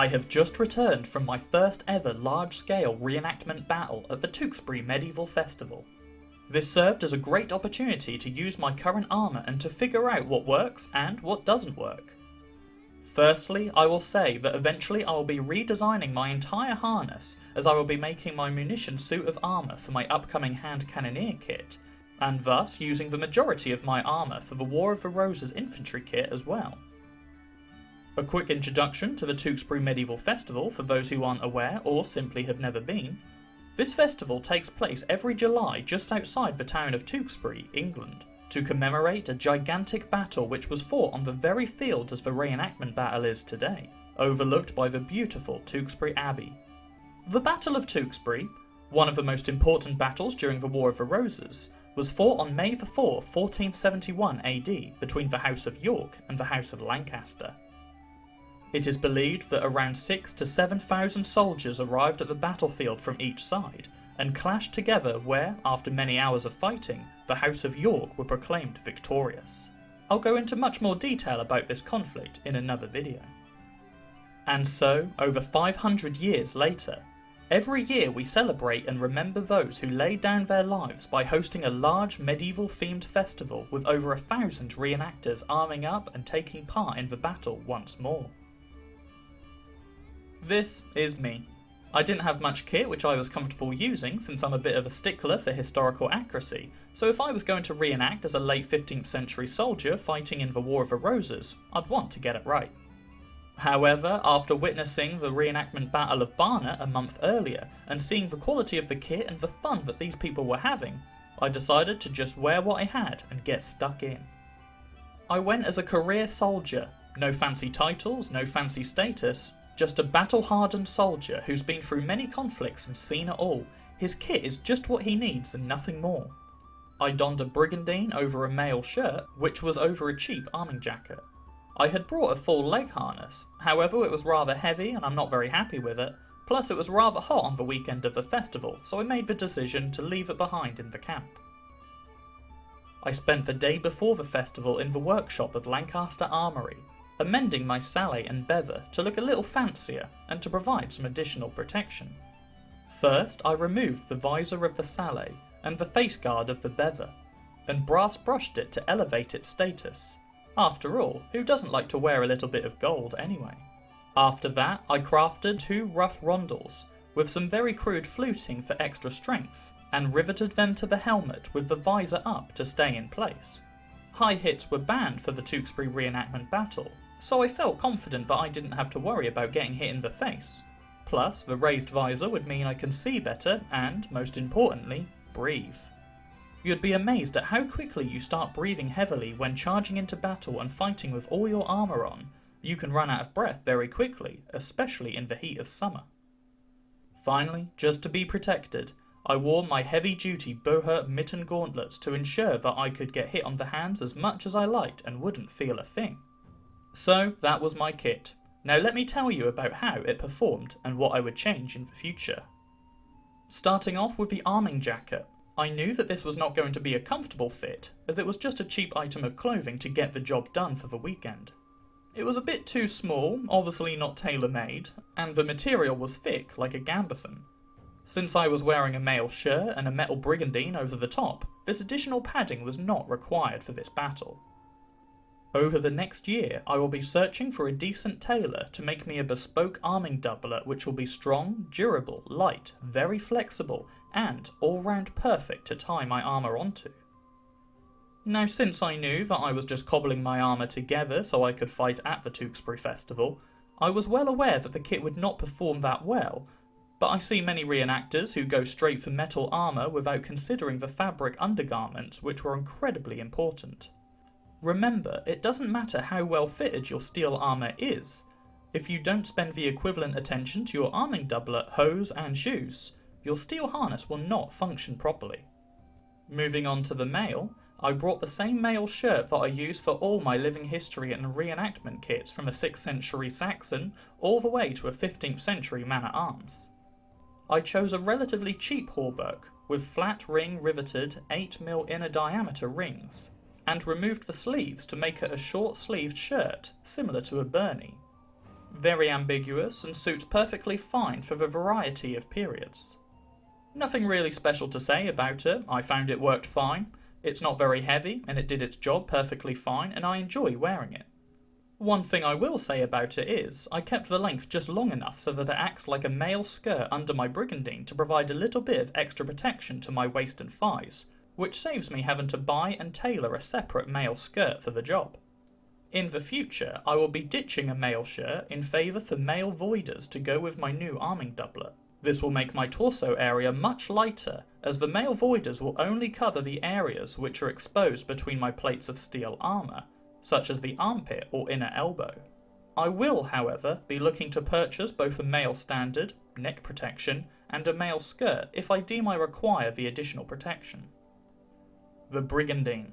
I have just returned from my first ever large-scale reenactment battle at the Tewkesbury Medieval Festival. This served as a great opportunity to use my current armour and to figure out what works and what doesn't work. Firstly, I will say that eventually I will be redesigning my entire harness, as I will be making my munition suit of armour for my upcoming hand cannoneer kit, and thus using the majority of my armour for the War of the Roses infantry kit as well. A quick introduction to the Tewkesbury Medieval Festival for those who aren't aware or simply have never been. This festival takes place every July just outside the town of Tewkesbury, England, to commemorate a gigantic battle which was fought on the very field as the reenactment battle is today, overlooked by the beautiful Tewkesbury Abbey. The Battle of Tewkesbury, one of the most important battles during the War of the Roses, was fought on May 4, 1471 AD between the House of York and the House of Lancaster. It is believed that around 6,000 to 7,000 soldiers arrived at the battlefield from each side, and clashed together where, after many hours of fighting, the House of York were proclaimed victorious. I'll go into much more detail about this conflict in another video. And so, over 500 years later, every year we celebrate and remember those who laid down their lives by hosting a large medieval themed festival with over 1,000 reenactors arming up and taking part in the battle once more. This is me. I didn't have much kit which I was comfortable using since I'm a bit of a stickler for historical accuracy, so if I was going to reenact as a late 15th century soldier fighting in the War of the Roses, I'd want to get it right. However, after witnessing the reenactment Battle of Barnet a month earlier and seeing the quality of the kit and the fun that these people were having, I decided to just wear what I had and get stuck in. I went as a career soldier, no fancy titles, no fancy status, just a battle-hardened soldier who's been through many conflicts and seen it all. His kit is just what he needs and nothing more. I donned a brigandine over a mail shirt, which was over a cheap arming jacket. I had brought a full leg harness, however it was rather heavy and I'm not very happy with it, plus it was rather hot on the weekend of the festival, so I made the decision to leave it behind in the camp. I spent the day before the festival in the workshop of Lancaster Armoury, amending my sallet and bever to look a little fancier and to provide some additional protection. First, I removed the visor of the sallet and the face guard of the bever, and brass brushed it to elevate its status. After all, who doesn't like to wear a little bit of gold anyway? After that, I crafted 2 rough rondels, with some very crude fluting for extra strength, and riveted them to the helmet with the visor up to stay in place. High hits were banned for the Tewkesbury reenactment battle, so I felt confident that I didn't have to worry about getting hit in the face. Plus, the raised visor would mean I can see better and, most importantly, breathe. You'd be amazed at how quickly you start breathing heavily when charging into battle and fighting with all your armour on. You can run out of breath very quickly, especially in the heat of summer. Finally, just to be protected, I wore my heavy-duty Bohurt mitten gauntlets to ensure that I could get hit on the hands as much as I liked and wouldn't feel a thing. So that was my kit. Now let me tell you about how it performed and what I would change in the future. Starting off with the arming jacket, I knew that this was not going to be a comfortable fit, as it was just a cheap item of clothing to get the job done for the weekend. It was a bit too small, obviously not tailor-made, and the material was thick like a gambeson. Since I was wearing a mail shirt and a metal brigandine over the top, this additional padding was not required for this battle. Over the next year, I will be searching for a decent tailor to make me a bespoke arming doublet which will be strong, durable, light, very flexible, and all-round perfect to tie my armour onto. Now, since I knew that I was just cobbling my armour together so I could fight at the Tewkesbury Festival, I was well aware that the kit would not perform that well, but I see many reenactors who go straight for metal armour without considering the fabric undergarments, which were incredibly important. Remember, it doesn't matter how well fitted your steel armour is. If you don't spend the equivalent attention to your arming doublet, hose and shoes, your steel harness will not function properly. Moving on to the mail, I brought the same mail shirt that I use for all my living history and reenactment kits from a 6th century Saxon all the way to a 15th century man-at-arms. I chose a relatively cheap hauberk with flat ring riveted 8mm inner diameter rings, and removed the sleeves to make it a short-sleeved shirt, similar to a burney. Very ambiguous and suits perfectly fine for the variety of periods. Nothing really special to say about it. I found it worked fine. It's not very heavy and it did its job perfectly fine, and I enjoy wearing it. One thing I will say about it is, I kept the length just long enough so that it acts like a male skirt under my brigandine to provide a little bit of extra protection to my waist and thighs, which saves me having to buy and tailor a separate male skirt for the job. In the future, I will be ditching a male shirt in favour for male voiders to go with my new arming doublet. This will make my torso area much lighter, as the male voiders will only cover the areas which are exposed between my plates of steel armour, such as the armpit or inner elbow. I will, however, be looking to purchase both a male standard, neck protection, and a male skirt if I deem I require the additional protection. The brigandine.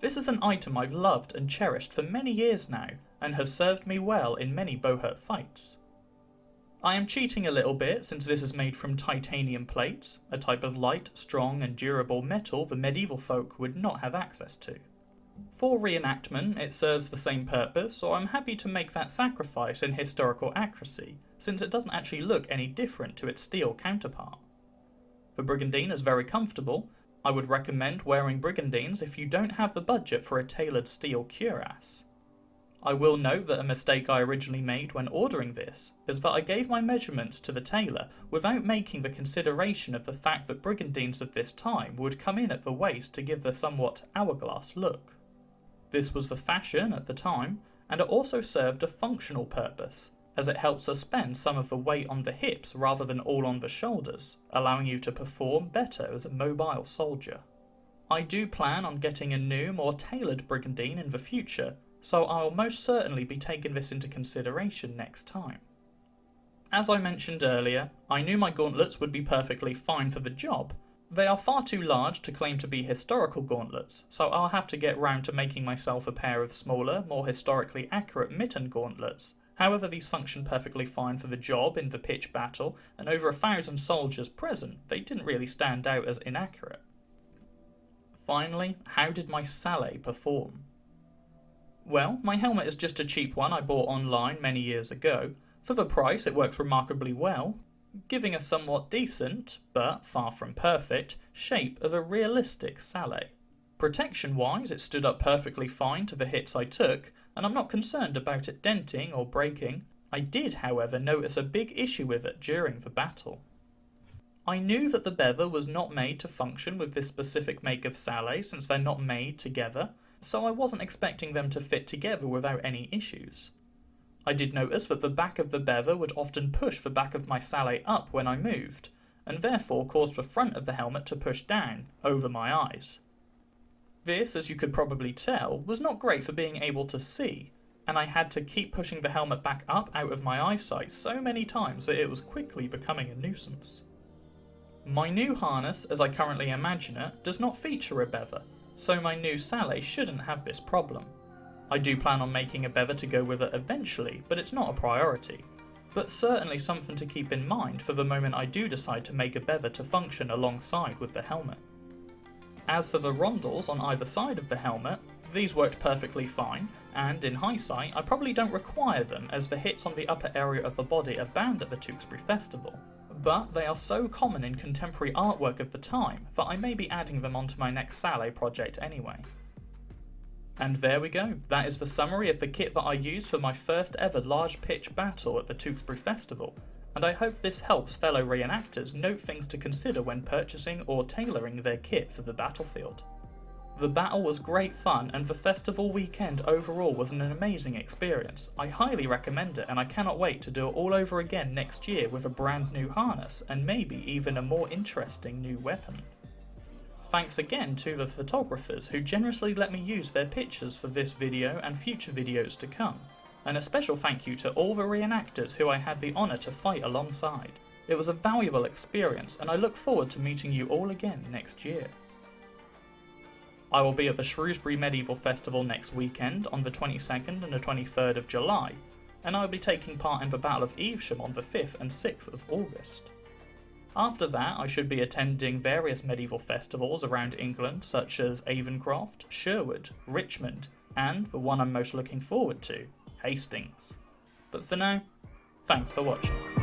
This is an item I've loved and cherished for many years now, and have served me well in many bohurt fights. I am cheating a little bit since this is made from titanium plates, a type of light, strong and durable metal the medieval folk would not have access to. For reenactment, it serves the same purpose, so I'm happy to make that sacrifice in historical accuracy, since it doesn't actually look any different to its steel counterpart. The brigandine is very comfortable. I would recommend wearing brigandines if you don't have the budget for a tailored steel cuirass. I will note that a mistake I originally made when ordering this is that I gave my measurements to the tailor without making the consideration of the fact that brigandines of this time would come in at the waist to give the somewhat hourglass look. This was the fashion at the time, and it also served a functional purpose, as it helped suspend some of the weight on the hips rather than all on the shoulders, allowing you to perform better as a mobile soldier. I do plan on getting a new, more tailored brigandine in the future, so I'll most certainly be taking this into consideration next time. As I mentioned earlier, I knew my gauntlets would be perfectly fine for the job. They are far too large to claim to be historical gauntlets, so I'll have to get round to making myself a pair of smaller, more historically accurate mitten gauntlets. However, these function perfectly fine for the job in the pitched battle, and over 1,000 soldiers present, they didn't really stand out as inaccurate. Finally, how did my salle perform? Well, my helmet is just a cheap one I bought online many years ago. For the price, it works remarkably well, giving a somewhat decent, but far from perfect, shape of a realistic salle. Protection-wise, it stood up perfectly fine to the hits I took, and I'm not concerned about it denting or breaking. I did, however, notice a big issue with it during the battle. I knew that the bever was not made to function with this specific make of salle since they're not made together, so I wasn't expecting them to fit together without any issues. I did notice that the back of the bever would often push the back of my salle up when I moved, and therefore caused the front of the helmet to push down, over my eyes. This, as you could probably tell, was not great for being able to see, and I had to keep pushing the helmet back up out of my eyesight so many times that it was quickly becoming a nuisance. My new harness, as I currently imagine it, does not feature a bever, so my new salle shouldn't have this problem. I do plan on making a bever to go with it eventually, but it's not a priority. But certainly something to keep in mind for the moment I do decide to make a bever to function alongside with the helmet. As for the rondels on either side of the helmet, these worked perfectly fine, and in hindsight I probably don't require them as the hits on the upper area of the body are banned at the Tewkesbury Festival. But they are so common in contemporary artwork of the time that I may be adding them onto my next salle project anyway. And there we go, that is the summary of the kit that I used for my first ever large pitch battle at the Tewkesbury Festival, and I hope this helps fellow reenactors note things to consider when purchasing or tailoring their kit for the battlefield. The battle was great fun, and the festival weekend overall was an amazing experience. I highly recommend it, and I cannot wait to do it all over again next year with a brand new harness, and maybe even a more interesting new weapon. Thanks again to the photographers who generously let me use their pictures for this video and future videos to come, and a special thank you to all the reenactors who I had the honour to fight alongside. It was a valuable experience, and I look forward to meeting you all again next year. I will be at the Shrewsbury Medieval Festival next weekend on the 22nd and the 23rd of July, and I will be taking part in the Battle of Evesham on the 5th and 6th of August. After that, I should be attending various medieval festivals around England such as Avoncroft, Sherwood, Richmond, and the one I'm most looking forward to, Hastings. But for now, thanks for watching.